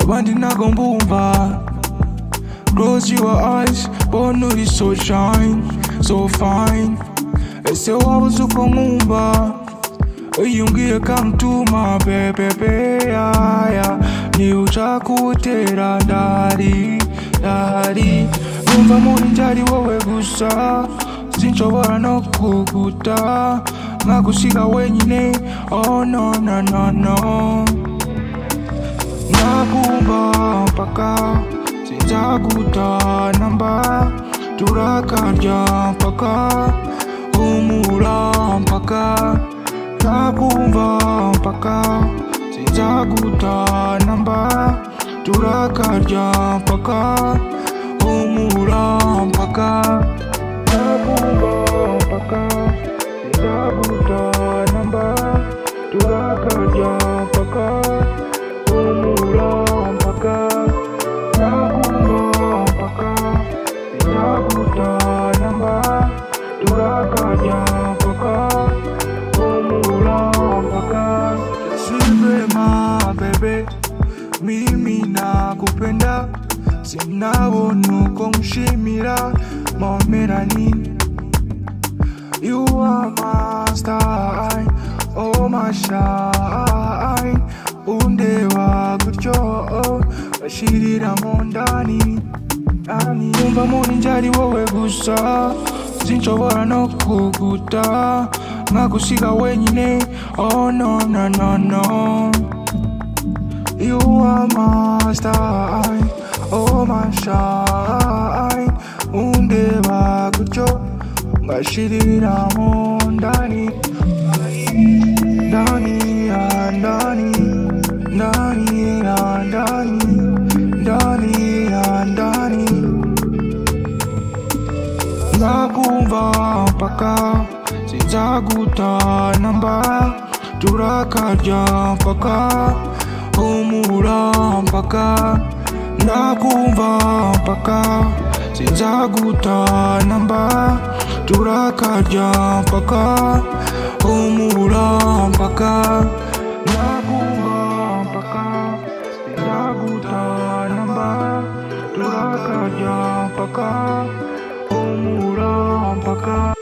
abandi ntago mbumva. Close your eyes, born uri so shine, so fine. Ese wabuze uko nkumva, iyo umbwiye kamutuma bebe yaya. Niba ushaka uwutera ndahari, numva muri njye ari wowe gusa. Sinshobora no kuguta, nkagusiga wenyine, oh no no no no. Nakumva mpaka sinzaguta namba, turakarya mpaka humura mpaka. Nakumva mpaka sinzaguta namba, turakarya mpaka humura mpaka. Nakumva mpaka sinzaguta namba, turakarya mpaka humura mpaka. Nakumva mpaka sinzaguta namba, turakarya mpaka humura mpaka. Sivema bebe, mimi nakupenda, sinabona uko nkushimira melanin. You are my star, oh my shine. Undeba gutyo bashirira mu ndani. Numva muri njye ari wowe gusa, sinshobora no kuguta, nkagusiga wenyine, oh no no no no. You are my star, oh my shine. Undeba gutyo bashirira mu ndani, ndani ya ndani, ndani ya ndani, ndani ya ndani. Nakumva mpaka sinzaguta namba, turakarya mpaka humura mpaka. Nakumva mpaka sinzaguta namba, turakarya mpaka humura mpaka. Nakumva mpaka sinzaguta namba, turakarya mpaka humura mpaka.